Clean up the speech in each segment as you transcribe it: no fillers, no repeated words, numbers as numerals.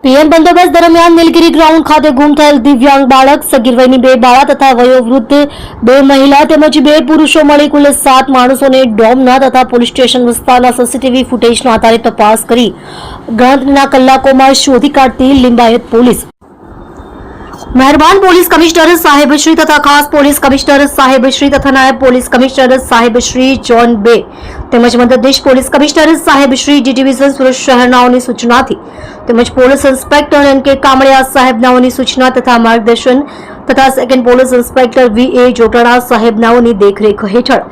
PM બંદોબસ્ત દરમિયાન નીલગિરી ground ખાતે ગુમ થયેલ દિવ્યાંગ બાળક, સગીર વયની 2 બાળા તથા વયોવૃદ્ધ 2 મહિલા તેમજ 2 પુરુષો મળી કુલ 7 માણસોને ડોમના તથા પોલીસ સ્ટેશન વિસ્તારના સીસીટીવી ફૂટેજના આધારે તપાસ કરી ગણતરીના કલાકોમાં શોધી કાઢતી લિંબાયત પોલીસ. મહેરબાન પોલીસ કમિશનર સાહેબ શ્રી તથા ખાસ પોલીસ કમિશનર સાહેબ શ્રી તથા નાયબ પોલીસ કમિશનર સાહેબ શ્રી ઝોન 2 તેમજ મદદનીશ પોલીસ કમિશનર સાહેબ શ્રી ડી ડિવિઝન સુરત શહેરનાઓની સૂચનાથી તેમજ પોલીસ ઇન્સ્પેક્ટર એન.કે. કામળિયા સાહેબનાઓની સૂચના તથા માર્ગદર્શન તથા સેકન્ડ પોલીસ ઇન્સ્પેક્ટર વી.એ. જોટાણા સાહેબનાઓની દેખરેખ હેઠળ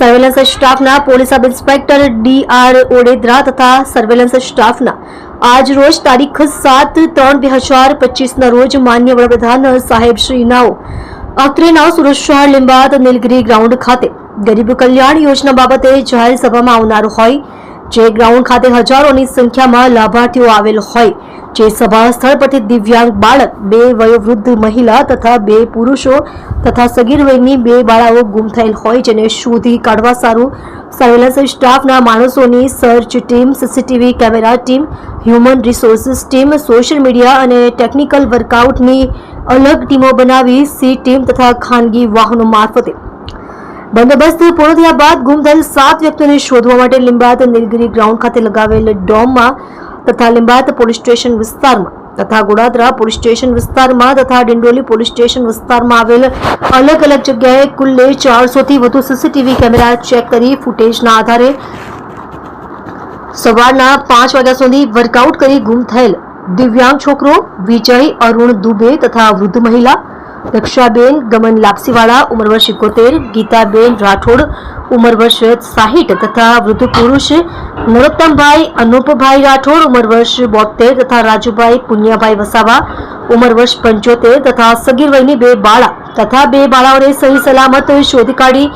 સર્વેલન્સ સ્ટાફના પોલીસ સબ ઇન્સ્પેક્ટર ડી.આર. ઓડેદરા તથા સર્વેલન્સ સ્ટાફના આજ રોજ તારીખ 7/3/2025 ના રોજ માન્ય વડાપ્રધાન સાહેબ શ્રીનાઓ અત્રેના સુરત શહેર લીંબાયત નીલગિરી ગ્રાઉન્ડ ખાતે ગરીબ કલ્યાણ યોજના બાબતે જાહેર સભામાં આવનાર હોય, જે ગ્રાઉન્ડ ખાતે હજારોની સંખ્યામાં લાભાર્થીઓ આવેલ હોય, જે સભા સ્થળ પરથી દિવ્યાંગ બાળક, 2 વયોવૃદ્ધ મહિલા તથા 2 પુરુષો તથા સગીર વયની 2 બાળાઓ ગુમ થયેલ હોય, જેને શોધી કાઢવા સારું સર્વેલન્સ સ્ટાફના માણસોની search team, CCTV camera team, human resources team, social media અને ટેકનિકલ વર્કઆઉટની અલગ ટીમો બનાવી સી ટીમ તથા ખાનગી વાહનો મારફતે બંદોબસ્ત પૂર્ણ થયા બાદ ગુમ થયેલ 7 વ્યક્તિઓને શોધવા માટે લિંબાયત નીલગિરી ગ્રાઉન્ડ ખાતે લગાવેલ ડોમમાં તથા લિંબાયત પોલીસ સ્ટેશન વિસ્તારમાં તથા ગોડાદરા પોલીસ સ્ટેશન વિસ્તારમાં તથા ડિંડોલી પોલીસ સ્ટેશન વિસ્તારમાં આવેલ અલગ અલગ જગ્યાએ કુલ્લે 400 થી વધુ સીસીટીવી કેમેરા ચેક કરી ફૂટેજના આધારે સવારના 5 વાગ્યા સુધી વર્કઆઉટ કરી ગુમ થયેલ દિવ્યાંગ છોકરો વિજય અરુણ દુબે તથા વૃદ્ધ મહિલા દક્ષાબેન ગમન લાપસીવાળા ઉંમર વર્ષ 71, ગીતાબેન રાઠોડ ઉંમર વર્ષ 60 તથા વૃદ્ધ પુરુષ નરોત્તમભાઈ અનુપભાઈ રાઠોડ ઉંમર વર્ષ 72 તથા રાજુભાઈ પુન્યાભાઈ વસાવા ઉંમર વર્ષ 75 તથા સગીર વયની 2 બાળા તથા 2 બાળાઓને સહી સલામત શોધી કાઢી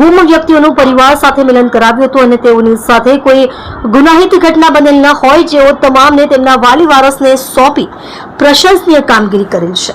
ગુમ વ્યક્તિઓનું પરિવાર સાથે મિલન કરાવ્યું હતું અને તેઓની સાથે કોઈ ગુનાહિત ઘટના બનેલ ન હોય, જેઓ તમામને તેમના વાલી વારસને સોંપી પ્રશંસનીય કામગીરી કરેલ છે.